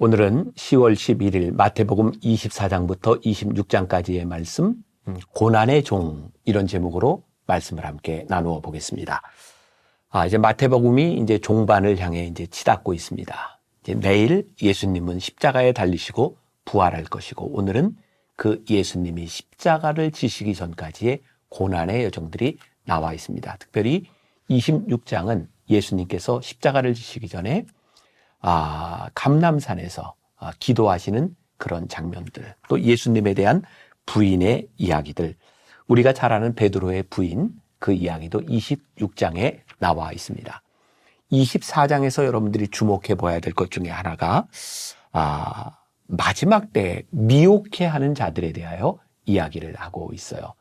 오늘은 10월 11일 마태복음 24장부터 26장까지의 말씀, 고난의 종, 이런 제목으로 말씀을 함께 나누어 보겠습니다. 이제 마태복음이 이제 종반을 향해 이제 치닫고 있습니다. 이제 내일 예수님은 십자가에 달리시고 부활할 것이고, 오늘은 그 예수님이 십자가를 지시기 전까지의 고난의 여정들이 나와 있습니다. 특별히 26장은 예수님께서 십자가를 지시기 전에 감람산에서 기도하시는 그런 장면들, 또 예수님에 대한 부인의 이야기들, 우리가 잘 아는 베드로의 부인, 그 이야기도 26장에 나와 있습니다. 24장에서 여러분들이 주목해 봐야 될 것 중에 하나가 마지막 때 미혹해하는 자들에 대하여 이야기를 하고 있어요.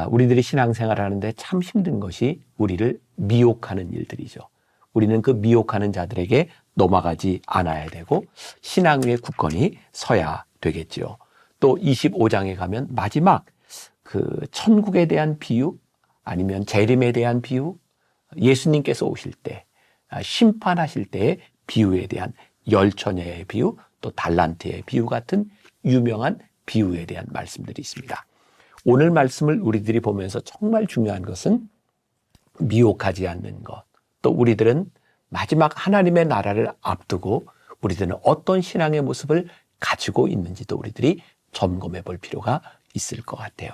우리들이 신앙생활을 하는데 참 힘든 것이 우리를 미혹하는 일들이죠. 우리는 그 미혹하는 자들에게 넘어가지 않아야 되고 신앙 위에 굳건히 서야 되겠지요. 또 25장에 가면 마지막 그 천국에 대한 비유, 아니면 재림에 대한 비유, 예수님께서 오실 때 심판하실 때의 비유에 대한 열처녀의 비유, 또 달란트의 비유 같은 유명한 비유에 대한 말씀들이 있습니다. 오늘 말씀을 우리들이 보면서 정말 중요한 것은 미혹하지 않는 것, 또 우리들은 마지막 하나님의 나라를 앞두고 우리들은 어떤 신앙의 모습을 가지고 있는지도 우리들이 점검해 볼 필요가 있을 것 같아요.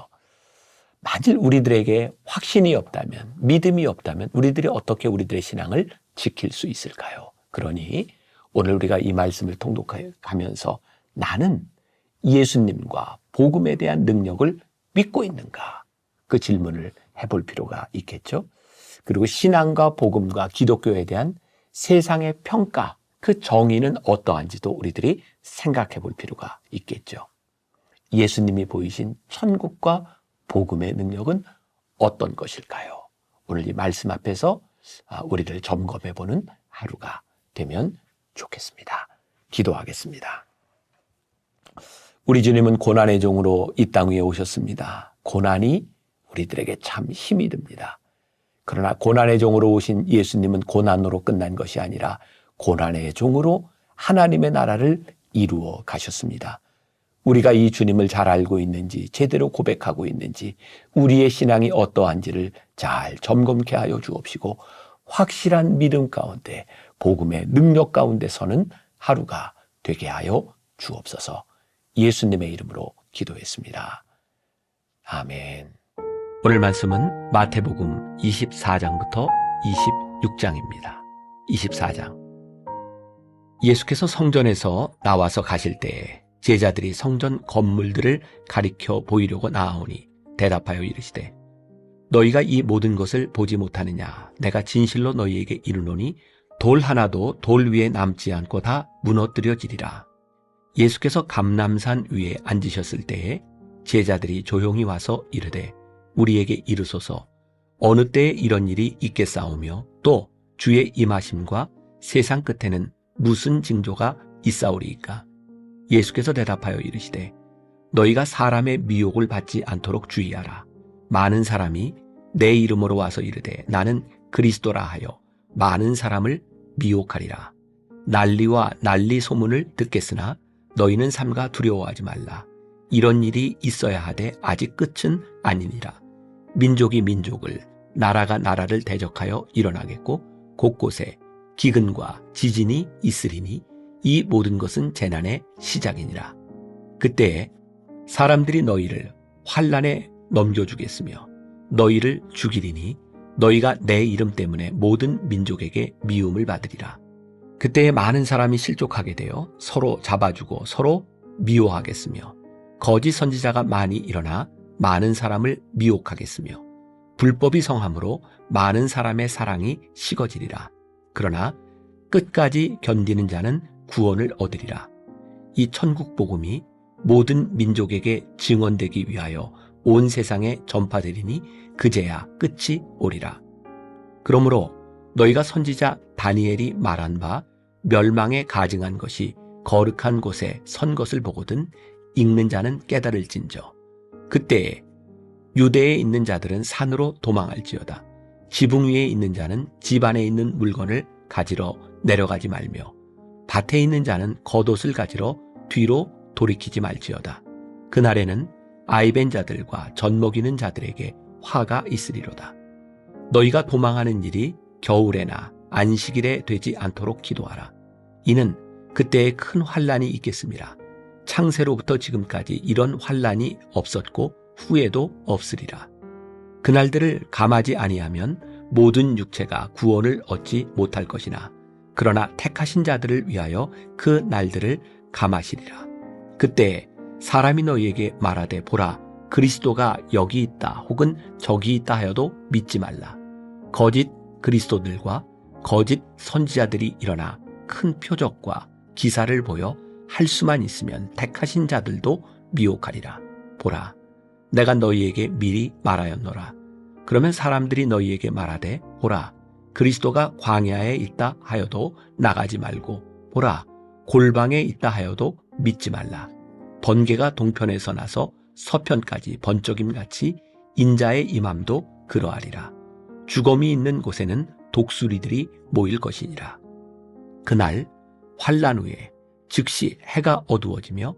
만일 우리들에게 확신이 없다면, 믿음이 없다면 우리들이 어떻게 우리들의 신앙을 지킬 수 있을까요? 그러니 오늘 우리가 이 말씀을 통독해 가면서 나는 예수님과 복음에 대한 능력을 믿고 있는가? 그 질문을 해볼 필요가 있겠죠. 그리고 신앙과 복음과 기독교에 대한 세상의 평가, 그 정의는 어떠한지도 우리들이 생각해 볼 필요가 있겠죠. 예수님이 보이신 천국과 복음의 능력은 어떤 것일까요? 오늘 이 말씀 앞에서 우리를 점검해 보는 하루가 되면 좋겠습니다. 기도하겠습니다. 우리 주님은 고난의 종으로 이 땅 위에 오셨습니다. 고난이 우리들에게 참 힘이 듭니다. 그러나 고난의 종으로 오신 예수님은 고난으로 끝난 것이 아니라 고난의 종으로 하나님의 나라를 이루어 가셨습니다. 우리가 이 주님을 잘 알고 있는지, 제대로 고백하고 있는지, 우리의 신앙이 어떠한지를 잘 점검케 하여 주옵시고 확실한 믿음 가운데, 복음의 능력 가운데 서는 하루가 되게 하여 주옵소서. 예수님의 이름으로 기도했습니다. 아멘. 오늘 말씀은 마태복음 24장부터 26장입니다. 24장. 예수께서 성전에서 나와서 가실 때에 제자들이 성전 건물들을 가리켜 보이려고 나아오니 대답하여 이르시되 너희가 이 모든 것을 보지 못하느냐? 내가 진실로 너희에게 이르노니 돌 하나도 돌 위에 남지 않고 다 무너뜨려지리라. 예수께서 감람산 위에 앉으셨을 때에 제자들이 조용히 와서 이르되 우리에게 이르소서 어느 때에 이런 일이 있겠사오며 또 주의 임하심과 세상 끝에는 무슨 징조가 있사오리이까? 예수께서 대답하여 이르시되 너희가 사람의 미혹을 받지 않도록 주의하라. 많은 사람이 내 이름으로 와서 이르되 나는 그리스도라 하여 많은 사람을 미혹하리라. 난리와 난리 소문을 듣겠으나 너희는 삼가 두려워하지 말라. 이런 일이 있어야 하되 아직 끝은 아니니라. 민족이 민족을, 나라가 나라를 대적하여 일어나겠고 곳곳에 기근과 지진이 있으리니 이 모든 것은 재난의 시작이니라. 그때에 사람들이 너희를 환난에 넘겨주겠으며 너희를 죽이리니 너희가 내 이름 때문에 모든 민족에게 미움을 받으리라. 그때에 많은 사람이 실족하게 되어 서로 잡아주고 서로 미워하겠으며 거짓 선지자가 많이 일어나 많은 사람을 미혹하겠으며 불법이 성함으로 많은 사람의 사랑이 식어지리라. 그러나 끝까지 견디는 자는 구원을 얻으리라. 이 천국 복음이 모든 민족에게 증언되기 위하여 온 세상에 전파되리니 그제야 끝이 오리라. 그러므로 너희가 선지자 다니엘이 말한 바 멸망에 가증한 것이 거룩한 곳에 선 것을 보거든 읽는 자는 깨달을진저. 그때에 유대에 있는 자들은 산으로 도망할지어다. 지붕 위에 있는 자는 집 안에 있는 물건을 가지러 내려가지 말며 밭에 있는 자는 겉옷을 가지러 뒤로 돌이키지 말지어다. 그날에는 아이벤 자들과 젖먹이는 자들에게 화가 있으리로다. 너희가 도망하는 일이 겨울에나 안식일에 되지 않도록 기도하라. 이는 그때에 큰 환란이 있겠습니다. 창세로부터 지금까지 이런 환란이 없었고 후에도 없으리라. 그날들을 감하지 아니하면 모든 육체가 구원을 얻지 못할 것이나 그러나 택하신 자들을 위하여 그 날들을 감하시리라. 그때 사람이 너희에게 말하되 보라 그리스도가 여기 있다 혹은 저기 있다 하여도 믿지 말라. 거짓 그리스도들과 거짓 선지자들이 일어나 큰 표적과 기사를 보여 할 수만 있으면 택하신 자들도 미혹하리라. 보라 내가 너희에게 미리 말하였노라. 그러면 사람들이 너희에게 말하되 보라 그리스도가 광야에 있다 하여도 나가지 말고 보라 골방에 있다 하여도 믿지 말라. 번개가 동편에서 나서 서편까지 번쩍임같이 인자의 임함도 그러하리라. 죽음이 있는 곳에는 독수리들이 모일 것이니라. 그날 환란 후에 즉시 해가 어두워지며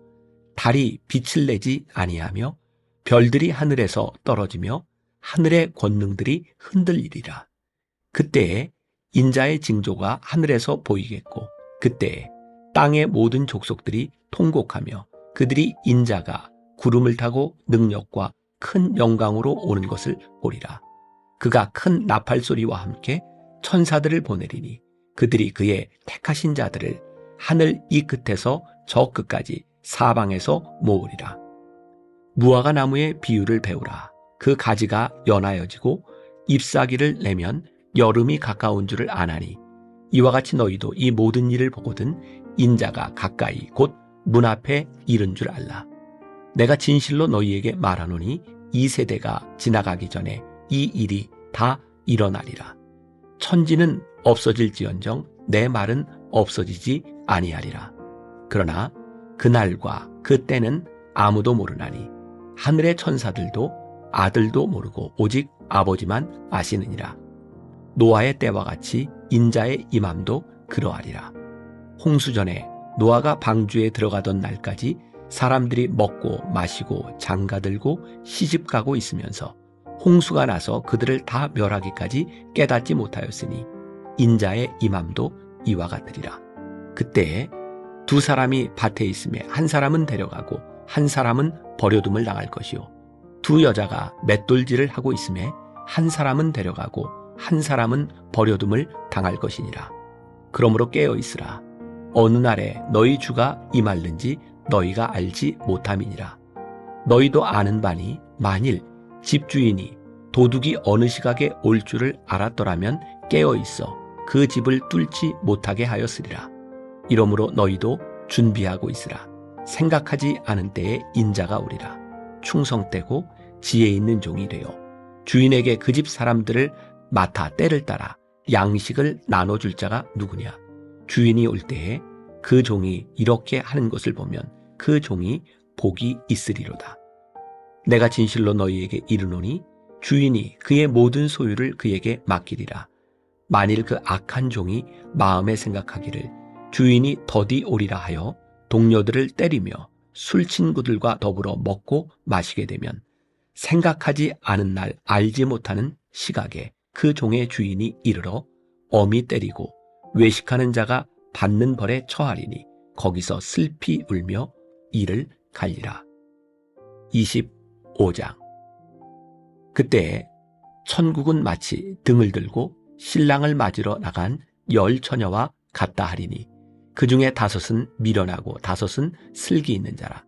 달이 빛을 내지 아니하며 별들이 하늘에서 떨어지며 하늘의 권능들이 흔들리리라. 그때에 인자의 징조가 하늘에서 보이겠고 그때에 땅의 모든 족속들이 통곡하며 그들이 인자가 구름을 타고 능력과 큰 영광으로 오는 것을 보리라. 그가 큰 나팔 소리와 함께 천사들을 보내리니 그들이 그의 택하신 자들을 하늘 이 끝에서 저 끝까지 사방에서 모으리라. 무화과 나무의 비유를 배우라. 그 가지가 연하여지고 잎사귀를 내면 여름이 가까운 줄을 아나니 이와 같이 너희도 이 모든 일을 보거든 인자가 가까이 곧 문 앞에 이른 줄 알라. 내가 진실로 너희에게 말하노니 이 세대가 지나가기 전에 이 일이 다 일어나리라. 천지는 없어질지언정 내 말은 없어지지 아니하리라. 그러나 그날과 그 때는 아무도 모르나니 하늘의 천사들도 아들도 모르고 오직 아버지만 아시느니라. 노아의 때와 같이 인자의 임함도 그러하리라. 홍수전에 노아가 방주에 들어가던 날까지 사람들이 먹고 마시고 장가들고 시집가고 있으면서 홍수가 나서 그들을 다 멸하기까지 깨닫지 못하였으니 인자의 임함도 이와 같으리라. 그때에 두 사람이 밭에 있음에 한 사람은 데려가고 한 사람은 버려둠을 당할 것이요 두 여자가 맷돌질을 하고 있음에 한 사람은 데려가고 한 사람은 버려둠을 당할 것이니라. 그러므로 깨어 있으라. 어느 날에 너희 주가 임할는지 너희가 알지 못함이니라. 너희도 아는 바니 만일 집주인이 도둑이 어느 시각에 올 줄을 알았더라면 깨어 있어 그 집을 뚫지 못하게 하였으리라. 이러므로 너희도 준비하고 있으라. 생각하지 않은 때에 인자가 오리라. 충성되고 지혜 있는 종이 되어 주인에게 그 집 사람들을 맡아 때를 따라 양식을 나눠줄 자가 누구냐. 주인이 올 때에 그 종이 이렇게 하는 것을 보면 그 종이 복이 있으리로다. 내가 진실로 너희에게 이르노니 주인이 그의 모든 소유를 그에게 맡기리라. 만일 그 악한 종이 마음에 생각하기를 주인이 더디 오리라 하여 동료들을 때리며 술 친구들과 더불어 먹고 마시게 되면 생각하지 않은 날 알지 못하는 시각에 그 종의 주인이 이르러 엄히 때리고 외식하는 자가 받는 벌에 처하리니 거기서 슬피 울며 이를 갈리라. 25장. 그때 천국은 마치 등을 들고 신랑을 맞으러 나간 10 처녀와 같다 하리니 그 중에 5은 미련하고 5은 슬기 있는 자라.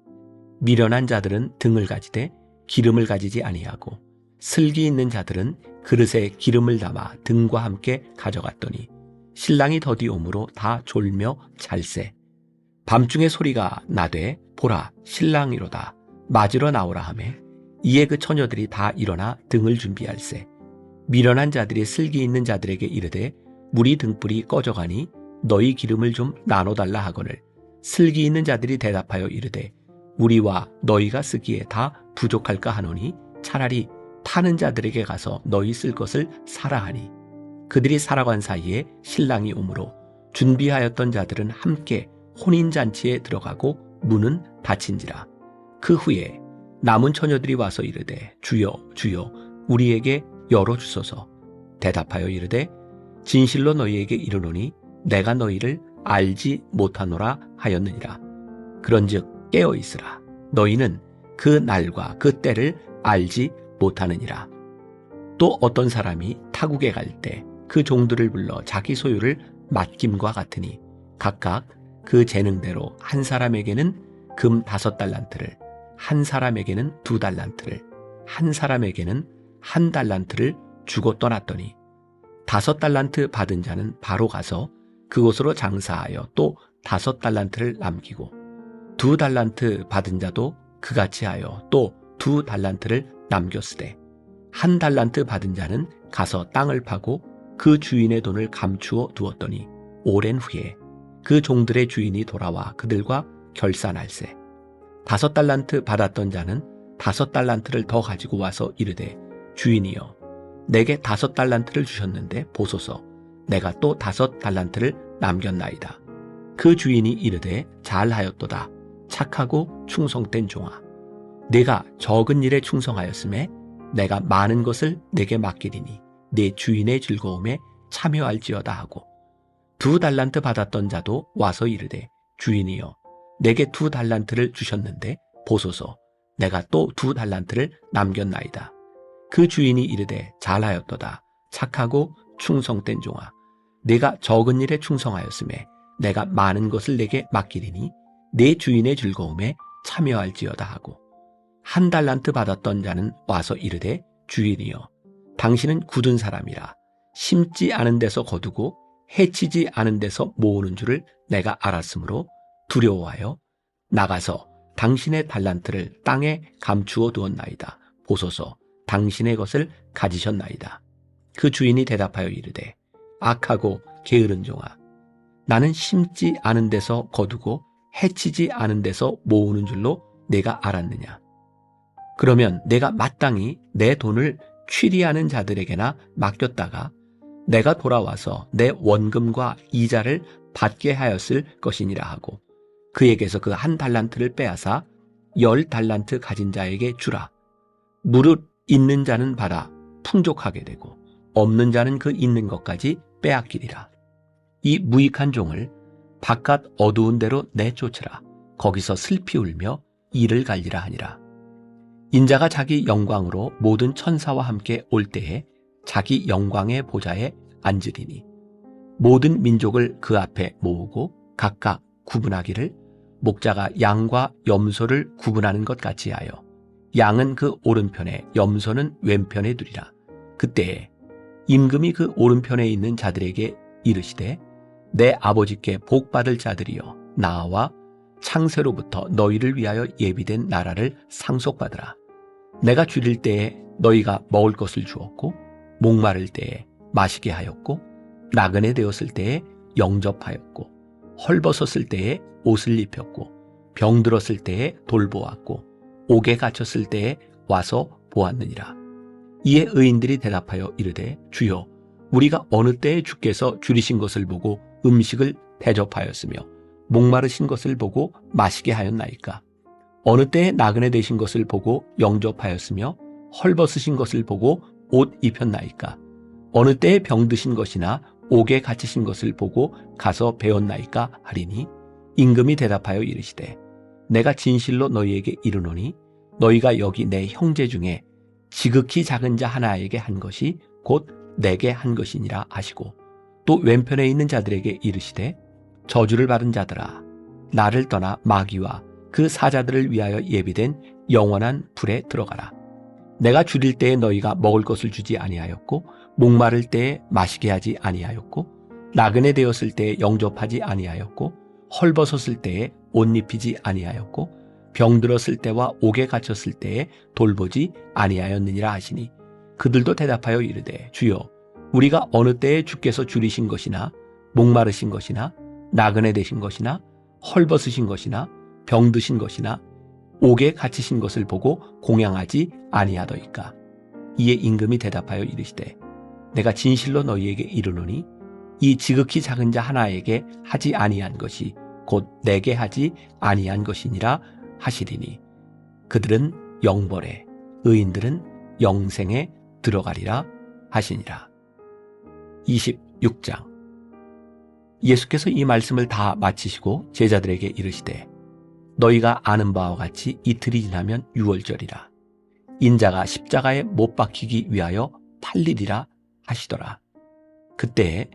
미련한 자들은 등을 가지되 기름을 가지지 아니하고 슬기 있는 자들은 그릇에 기름을 담아 등과 함께 가져갔더니 신랑이 더디 오므로 다 졸며 잘세. 밤중에 소리가 나되 보라 신랑이로다 맞으러 나오라 하매 이에 그 처녀들이 다 일어나 등을 준비할세. 미련한 자들이 슬기 있는 자들에게 이르되 물이 등불이 꺼져가니 너희 기름을 좀 나눠달라 하거늘 슬기 있는 자들이 대답하여 이르되 우리와 너희가 쓰기에 다 부족할까 하노니 차라리 타는 자들에게 가서 너희 쓸 것을 사라 하니 그들이 살아간 사이에 신랑이 오므로 준비하였던 자들은 함께 혼인잔치에 들어가고 문은 닫힌지라. 그 후에 남은 처녀들이 와서 이르되 주여 주여 우리에게 열어주소서. 대답하여 이르되 진실로 너희에게 이르노니 내가 너희를 알지 못하노라 하였느니라. 그런즉 깨어있으라. 너희는 그 날과 그 때를 알지 못하느니라. 또 어떤 사람이 타국에 갈 때 그 종들을 불러 자기 소유를 맡김과 같으니 각각 그 재능대로 한 사람에게는 금 5달란트를, 한 사람에게는 2달란트를, 한 사람에게는 1달란트를 주고 떠났더니 5달란트 받은 자는 바로 가서 그곳으로 장사하여 또 5달란트를 남기고 2달란트 받은 자도 그같이 하여 또 2달란트를 남겼으되 1달란트 받은 자는 가서 땅을 파고 그 주인의 돈을 감추어 두었더니 오랜 후에 그 종들의 주인이 돌아와 그들과 결산할세. 5달란트 받았던 자는 5달란트를 더 가지고 와서 이르되 주인이여 내게 5달란트를 주셨는데 보소서 내가 또 5달란트를 남겼나이다. 그 주인이 이르되 잘하였도다. 착하고 충성된 종아. 내가 적은 일에 충성하였음에 내가 많은 것을 내게 맡기리니 내 주인의 즐거움에 참여할지어다 하고 2달란트 받았던 자도 와서 이르되 주인이여 내게 2달란트를 주셨는데 보소서 내가 또 2달란트를 남겼나이다. 그 주인이 이르되 잘하였도다. 착하고 충성된 종아. 내가 적은 일에 충성하였음에 내가 많은 것을 내게 맡기리니 내 주인의 즐거움에 참여할지어다 하고 1달란트 받았던 자는 와서 이르되 주인이여 당신은 굳은 사람이라 심지 않은 데서 거두고 해치지 않은 데서 모으는 줄을 내가 알았으므로 두려워하여 나가서 당신의 달란트를 땅에 감추어 두었나이다. 보소서 당신의 것을 가지셨나이다. 그 주인이 대답하여 이르되 악하고 게으른 종아 나는 심지 않은 데서 거두고 해치지 않은 데서 모으는 줄로 내가 알았느냐. 그러면 내가 마땅히 내 돈을 취리하는 자들에게나 맡겼다가 내가 돌아와서 내 원금과 이자를 받게 하였을 것이니라 하고 그에게서 그 1달란트를 빼앗아 10달란트 가진 자에게 주라. 무릇 있는 자는 받아 풍족하게 되고 없는 자는 그 있는 것까지 빼앗기리라. 이 무익한 종을 바깥 어두운 데로 내쫓으라. 거기서 슬피 울며 이를 갈리라 하니라. 인자가 자기 영광으로 모든 천사와 함께 올 때에 자기 영광의 보좌에 앉으리니 모든 민족을 그 앞에 모으고 각각 구분하기를 목자가 양과 염소를 구분하는 것 같이 하여 양은 그 오른편에 염소는 왼편에 두리라. 그때에 임금이 그 오른편에 있는 자들에게 이르시되 내 아버지께 복받을 자들이여 나와 창세로부터 너희를 위하여 예비된 나라를 상속받으라. 내가 줄일 때에 너희가 먹을 것을 주었고 목마를 때에 마시게 하였고 나그네 되었을 때에 영접하였고 헐벗었을 때에 옷을 입혔고 병들었을 때에 돌보았고 옥에 갇혔을 때에 와서 보았느니라. 이에 의인들이 대답하여 이르되 주여 우리가 어느 때에 주께서 줄이신 것을 보고 음식을 대접하였으며 목마르신 것을 보고 마시게 하였나이까. 어느 때에 나그네 되신 것을 보고 영접하였으며 헐벗으신 것을 보고 옷 입혔나이까. 어느 때에 병드신 것이나 옥에 갇히신 것을 보고 가서 배웠나이까 하리니 임금이 대답하여 이르시되 내가 진실로 너희에게 이르노니 너희가 여기 내 형제 중에 지극히 작은 자 하나에게 한 것이 곧 내게 한 것이니라 하시고 또 왼편에 있는 자들에게 이르시되 저주를 받은 자들아 나를 떠나 마귀와 그 사자들을 위하여 예비된 영원한 불에 들어가라. 내가 줄일 때에 너희가 먹을 것을 주지 아니하였고 목마를 때에 마시게 하지 아니하였고 나그네 되었을 때에 영접하지 아니하였고 헐벗었을 때에 옷 입히지 아니하였고 병들었을 때와 옥에 갇혔을 때에 돌보지 아니하였느니라 하시니 그들도 대답하여 이르되 주여 우리가 어느 때에 주께서 줄이신 것이나 목마르신 것이나 나그네 되신 것이나 헐벗으신 것이나 병드신 것이나 옥에 갇히신 것을 보고 공양하지 아니하더이까. 이에 임금이 대답하여 이르시되 내가 진실로 너희에게 이르노니 이 지극히 작은 자 하나에게 하지 아니한 것이 곧 내게 하지 아니한 것이니라 하시리니 그들은 영벌에 의인들은 영생에 들어가리라 하시니라. 26장. 예수께서 이 말씀을 다 마치시고 제자들에게 이르시되 너희가 아는 바와 같이 이틀이 지나면 유월절이라. 인자가 십자가에 못 박히기 위하여 팔리리라 하시더라. 그때에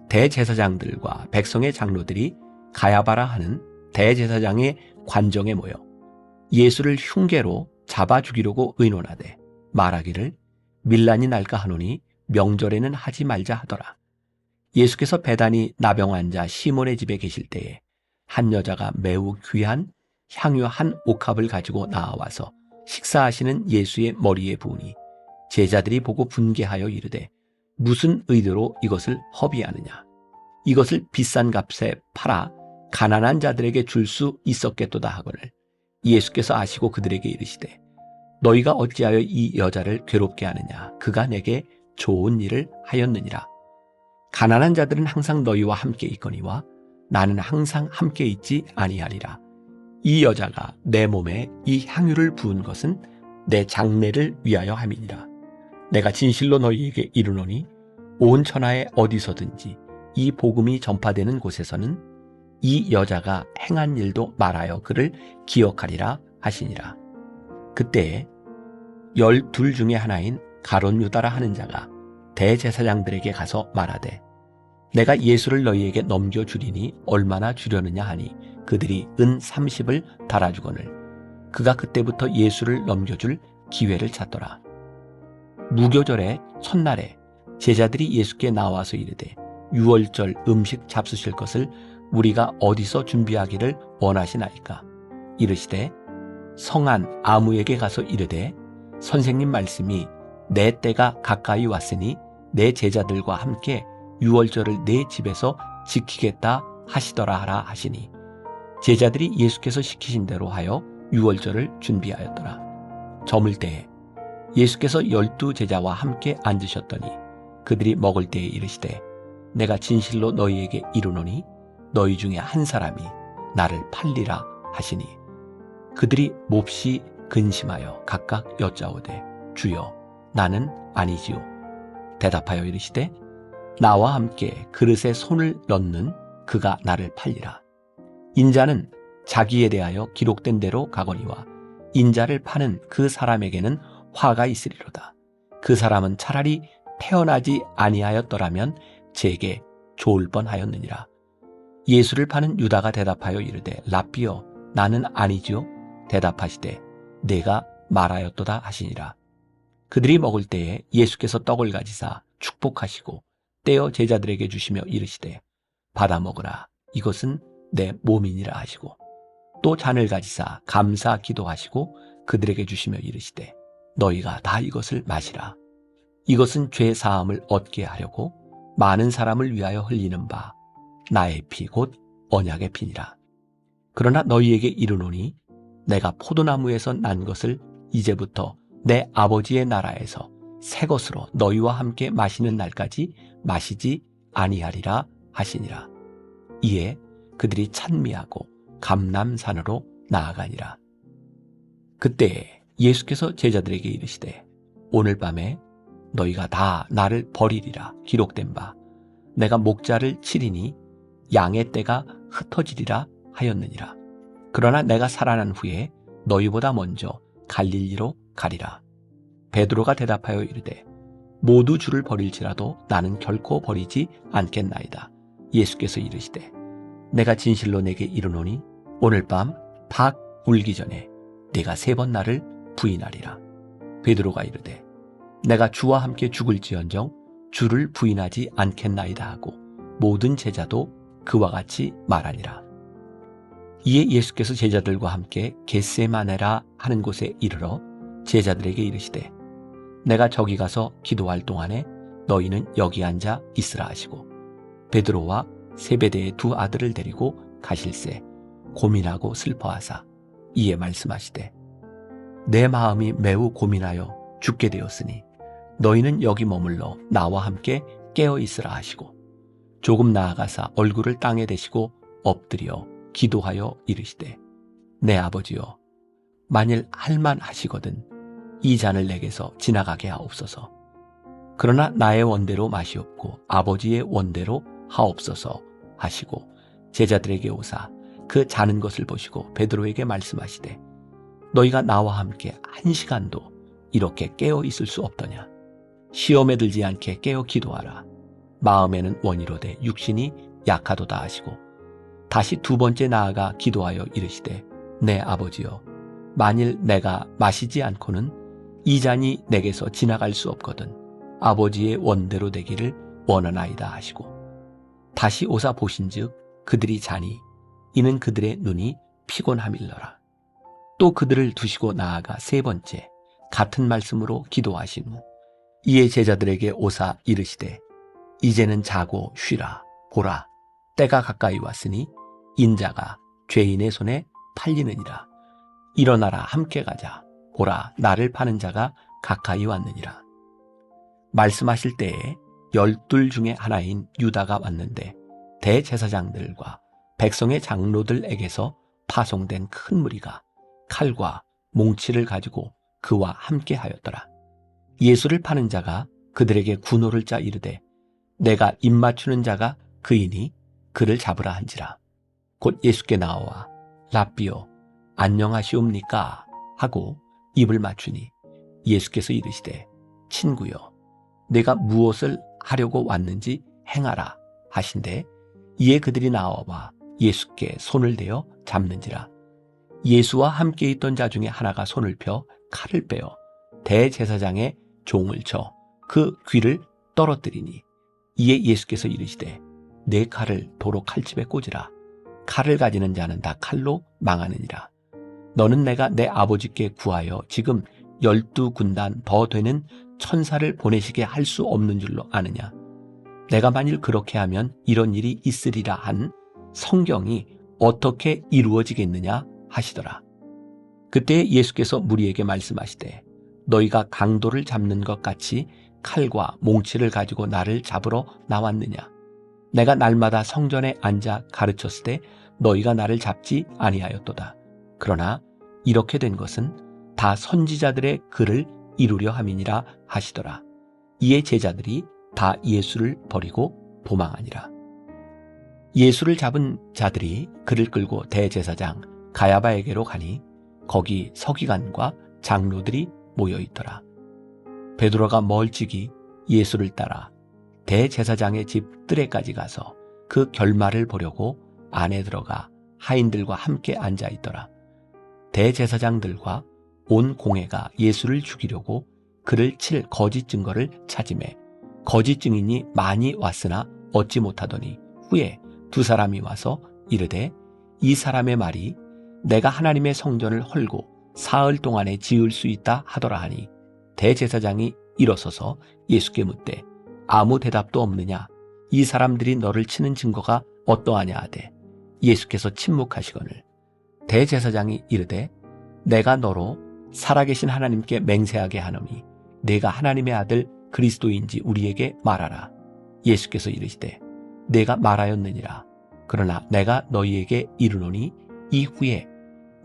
대제사장들과 백성의 장로들이 가야바라 하는 대제사장의 관정에 모여 예수를 흉계로 잡아 죽이려고 의논하되 말하기를 밀란이 날까 하노니 명절에는 하지 말자 하더라. 예수께서 배단이 나병 환자 시몬의 집에 계실 때에 한 여자가 매우 귀한 향유 한 옥합을 가지고 나와서 식사하시는 예수의 머리에 부으니 제자들이 보고 분개하여 이르되 무슨 의도로 이것을 허비하느냐. 이것을 비싼 값에 팔아 가난한 자들에게 줄 수 있었겠도다 하거늘 예수께서 아시고 그들에게 이르시되 너희가 어찌하여 이 여자를 괴롭게 하느냐. 그가 내게 좋은 일을 하였느니라. 가난한 자들은 항상 너희와 함께 있거니와 나는 항상 함께 있지 아니하리라. 이 여자가 내 몸에 이 향유를 부은 것은 내 장례를 위하여 함이니라. 내가 진실로 너희에게 이르노니 온 천하에 어디서든지 이 복음이 전파되는 곳에서는 이 여자가 행한 일도 말하여 그를 기억하리라 하시니라. 그때에 12 중에 하나인 가롯 유다라 하는 자가 대제사장들에게 가서 말하되 내가 예수를 너희에게 넘겨주리니 얼마나 주려느냐 하니 그들이 은 30을 달아주거늘 그가 그때부터 예수를 넘겨줄 기회를 찾더라. 무교절의 첫날에 제자들이 예수께 나와서 이르되 유월절 음식 잡수실 것을 우리가 어디서 준비하기를 원하시나이까. 이르시되 성한 아무에게 가서 이르되 선생님 말씀이 내 때가 가까이 왔으니 내 제자들과 함께 유월절을 내 집에서 지키겠다 하시더라 하라 하시니 제자들이 예수께서 시키신 대로 하여 유월절을 준비하였더라. 저물 때에 예수께서 12 제자와 함께 앉으셨더니 그들이 먹을 때에 이르시되 내가 진실로 너희에게 이르노니 너희 중에 한 사람이 나를 팔리라 하시니 그들이 몹시 근심하여 각각 여짜오되 주여 나는 아니지요. 대답하여 이르시되 나와 함께 그릇에 손을 넣는 그가 나를 팔리라. 인자는 자기에 대하여 기록된 대로 가거니와 인자를 파는 그 사람에게는 화가 있으리로다. 그 사람은 차라리 태어나지 아니하였더라면 제게 좋을 뻔하였느니라. 예수를 파는 유다가 대답하여 이르되 랍비여 나는 아니지요. 대답하시되 내가 말하였도다 하시니라. 그들이 먹을 때에 예수께서 떡을 가지사 축복하시고 떼어 제자들에게 주시며 이르시되 받아 먹으라 이것은 내 몸이니라 하시고 또 잔을 가지사 감사 기도하시고 그들에게 주시며 이르시되 너희가 다 이것을 마시라. 이것은 죄 사함을 얻게 하려고 많은 사람을 위하여 흘리는 바 나의 피 곧 언약의 피니라. 그러나 너희에게 이르노니 내가 포도나무에서 난 것을 이제부터 내 아버지의 나라에서 새 것으로 너희와 함께 마시는 날까지 마시지 아니하리라 하시니라. 이에 그들이 찬미하고 감람산으로 나아가니라. 그때 예수께서 제자들에게 이르시되 오늘 밤에 너희가 다 나를 버리리라 기록된 바 내가 목자를 치리니 양의 떼가 흩어지리라 하였느니라. 그러나 내가 살아난 후에 너희보다 먼저 갈릴리로 가리라. 베드로가 대답하여 이르되 모두 주를 버릴지라도 나는 결코 버리지 않겠나이다. 예수께서 이르시되 내가 진실로 내게 이르노니 오늘 밤 닭 울기 전에 네가 3번 나를 부인하리라. 베드로가 이르되 내가 주와 함께 죽을지언정 주를 부인하지 않겠나이다 하고 모든 제자도 그와 같이 말하니라. 이에 예수께서 제자들과 함께 겟세마네라 하는 곳에 이르러 제자들에게 이르시되 내가 저기 가서 기도할 동안에 너희는 여기 앉아 있으라 하시고 베드로와 세베대의 2 아들을 데리고 가실새 고민하고 슬퍼하사 이에 말씀하시되 내 마음이 매우 고민하여 죽게 되었으니 너희는 여기 머물러 나와 함께 깨어 있으라 하시고 조금 나아가사 얼굴을 땅에 대시고 엎드려 기도하여 이르시되 내 아버지여 만일 할만하시거든 이 잔을 내게서 지나가게 하옵소서. 그러나 나의 원대로 마시옵고 아버지의 원대로 하옵소서 하시고 제자들에게 오사 그 자는 것을 보시고 베드로에게 말씀하시되 너희가 나와 함께 1시간도 이렇게 깨어 있을 수 없더냐. 시험에 들지 않게 깨어 기도하라. 마음에는 원이로되 육신이 약하도다 하시고 다시 2번째 나아가 기도하여 이르시되 내 아버지여 만일 내가 마시지 않고는 이 잔이 내게서 지나갈 수 없거든 아버지의 원대로 되기를 원하나이다 하시고 다시 오사 보신즉 그들이 자니 이는 그들의 눈이 피곤함일러라. 또 그들을 두시고 나아가 3번째 같은 말씀으로 기도하신 후 이에 제자들에게 오사 이르시되 이제는 자고 쉬라. 보라 때가 가까이 왔으니 인자가 죄인의 손에 팔리느니라. 일어나라 함께 가자. 보라 나를 파는 자가 가까이 왔느니라. 말씀하실 때에 12 중에 하나인 유다가 왔는데 대제사장들과 백성의 장로들에게서 파송된 큰 무리가 칼과 몽치를 가지고 그와 함께 하였더라. 예수를 파는 자가 그들에게 군호를 짜 이르되 내가 입맞추는 자가 그이니 그를 잡으라 한지라. 곧 예수께 나와 랍비여 안녕하시옵니까 하고 입을 맞추니 예수께서 이르시되 친구여 내가 무엇을 하려고 왔는지 행하라 하신대 이에 그들이 나와와 예수께 손을 대어 잡는지라. 예수와 함께 있던 자 중에 하나가 손을 펴 칼을 빼어 대제사장의 종을 쳐 그 귀를 떨어뜨리니 이에 예수께서 이르시되 내 칼을 도로 칼집에 꽂으라. 칼을 가지는 자는 다 칼로 망하느니라. 너는 내가 내 아버지께 구하여 지금 12군단 더 되는 천사를 보내시게 할 수 없는 줄로 아느냐. 내가 만일 그렇게 하면 이런 일이 있으리라 한 성경이 어떻게 이루어지겠느냐 하시더라. 그때 예수께서 무리에게 말씀하시되 너희가 강도를 잡는 것 같이 칼과 몽치를 가지고 나를 잡으러 나왔느냐. 내가 날마다 성전에 앉아 가르쳤을 때 너희가 나를 잡지 아니하였도다. 그러나 이렇게 된 것은 다 선지자들의 글을 이루려 함이니라 하시더라. 이에 제자들이 다 예수를 버리고 도망하니라. 예수를 잡은 자들이 그를 끌고 대제사장 가야바에게로 가니 거기 서기관과 장로들이 모여 있더라. 베드로가 멀찍이 예수를 따라 대제사장의 집 뜰에까지 가서 그 결말을 보려고 안에 들어가 하인들과 함께 앉아 있더라. 대제사장들과 온 공회가 예수를 죽이려고 그를 칠 거짓 증거를 찾으매 거짓 증인이 많이 왔으나 얻지 못하더니 후에 2 사람이 와서 이르되 이 사람의 말이 내가 하나님의 성전을 헐고 사흘 동안에 지을 수 있다 하더라 하니 대제사장이 일어서서 예수께 묻되 아무 대답도 없느냐. 이 사람들이 너를 치는 증거가 어떠하냐 하되 예수께서 침묵하시거늘 대제사장이 이르되 내가 너로 살아계신 하나님께 맹세하게 하노니 내가 하나님의 아들 그리스도인지 우리에게 말하라. 예수께서 이르시되 내가 말하였느니라. 그러나 내가 너희에게 이르노니 이후에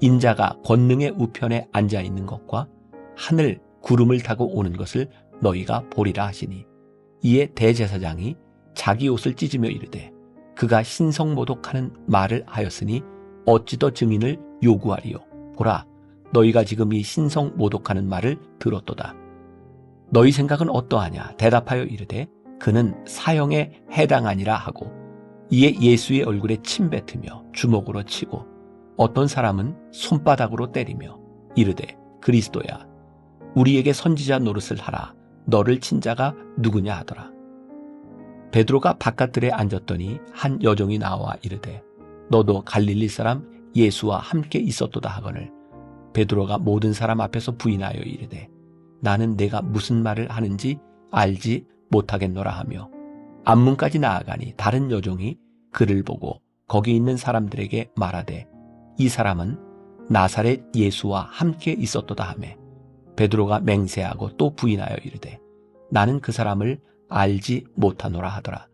인자가 권능의 우편에 앉아 있는 것과 하늘 구름을 타고 오는 것을 너희가 보리라 하시니 이에 대제사장이 자기 옷을 찢으며 이르되 그가 신성모독하는 말을 하였으니 어찌 더 증인을 요구하리요. 보라 너희가 지금 이 신성모독하는 말을 들었도다. 너희 생각은 어떠하냐. 대답하여 이르되 그는 사형에 해당하니라 하고 이에 예수의 얼굴에 침 뱉으며 주먹으로 치고 어떤 사람은 손바닥으로 때리며 이르되 그리스도야 우리에게 선지자 노릇을 하라. 너를 친 자가 누구냐 하더라. 베드로가 바깥들에 앉았더니 한 여종이 나와 이르되 너도 갈릴리 사람 예수와 함께 있었도다 하거늘 베드로가 모든 사람 앞에서 부인하여 이르되 나는 내가 무슨 말을 하는지 알지 못하겠노라 하며 앞문까지 나아가니 다른 여종이 그를 보고 거기 있는 사람들에게 말하되 이 사람은 나사렛 예수와 함께 있었도다 하매 베드로가 맹세하고 또 부인하여 이르되 나는 그 사람을 알지 못하노라 하더라.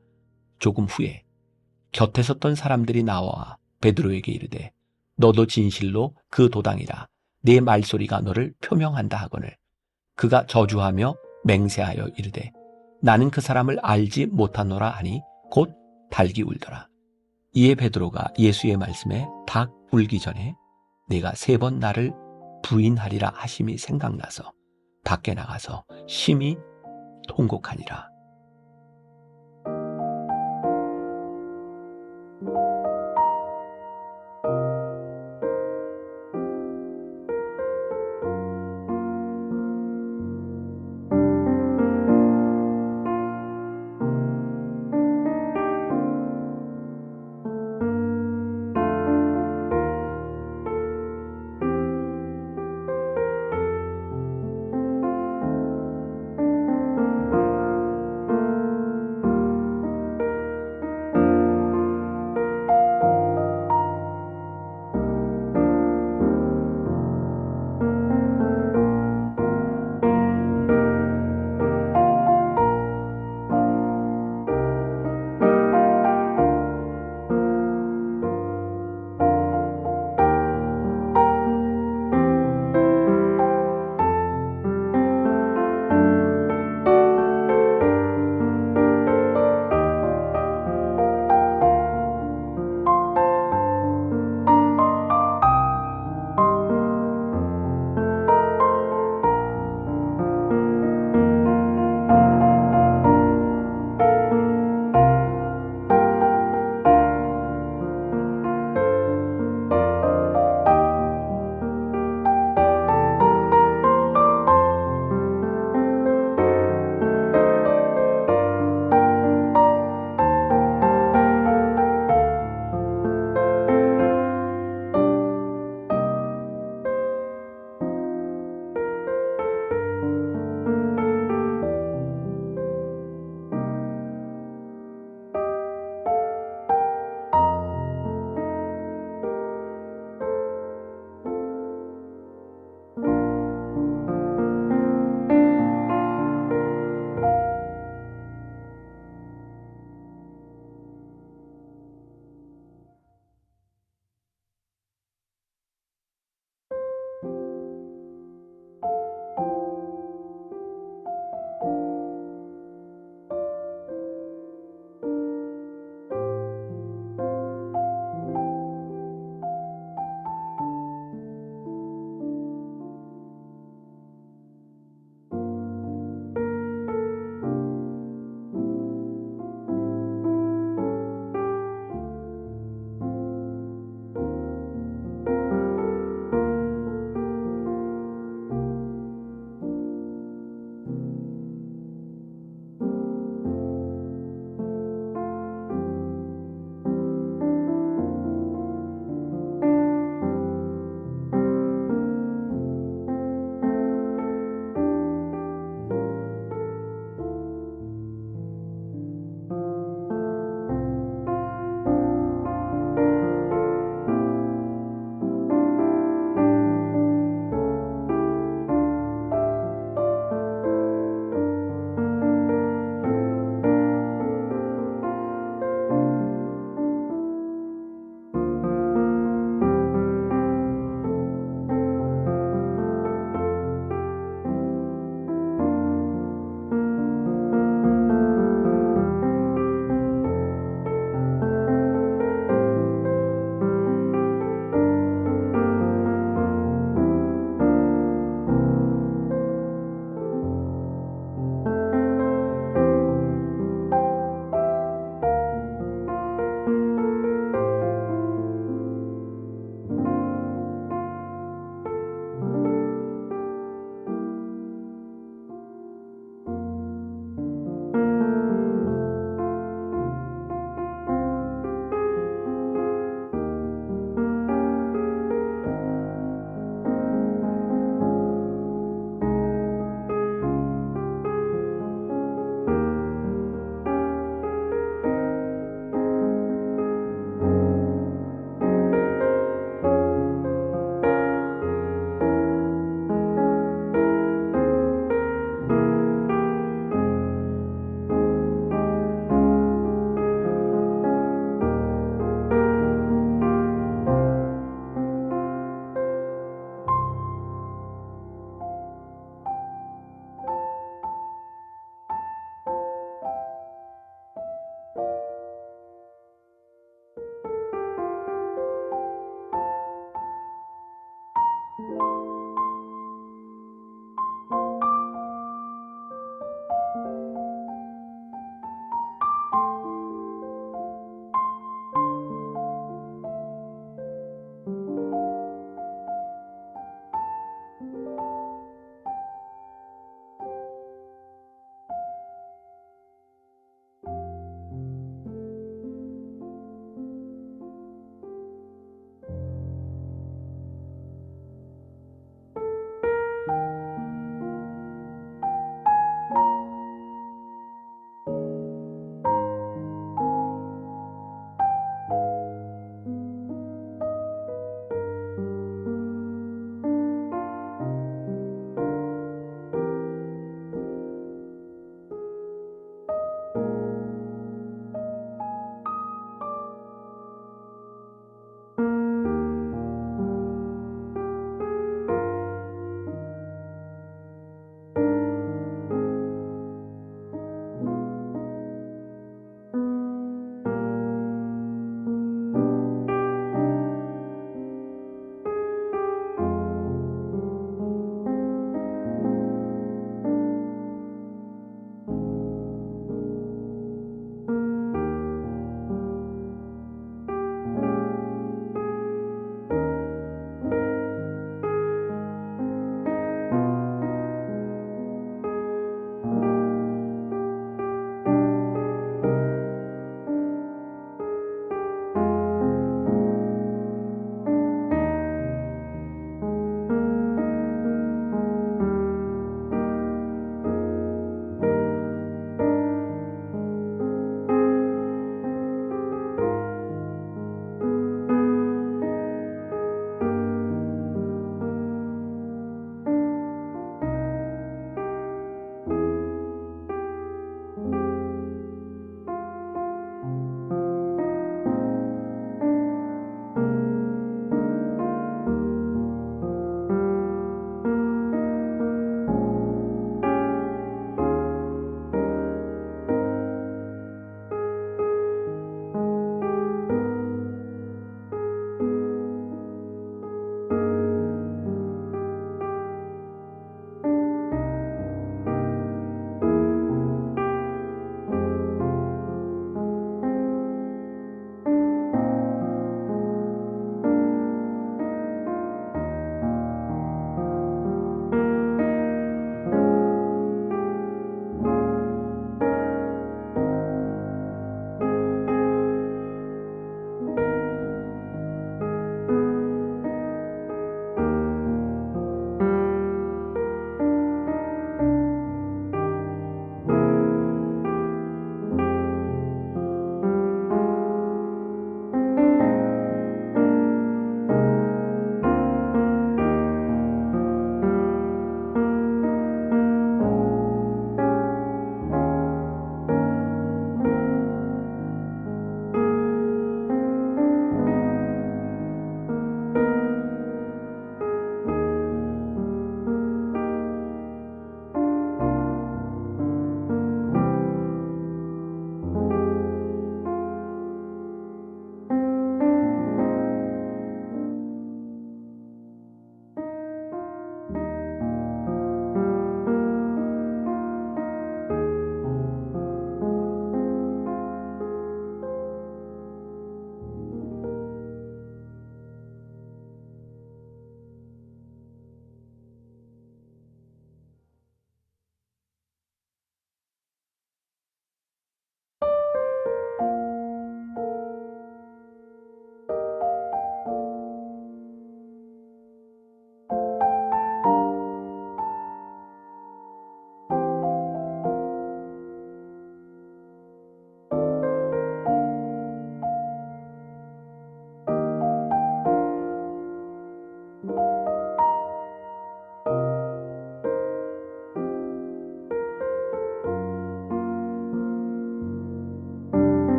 조금 후에 곁에 섰던 사람들이 나와 베드로에게 이르되 너도 진실로 그 도당이라 네 말소리가 너를 표명한다 하거늘 그가 저주하며 맹세하여 이르되 나는 그 사람을 알지 못하노라 하니 곧 닭이 울더라. 이에 베드로가 예수의 말씀에 닭 울기 전에 내가 3번 나를 부인하리라 하심이 생각나서 밖에 나가서 심히 통곡하니라.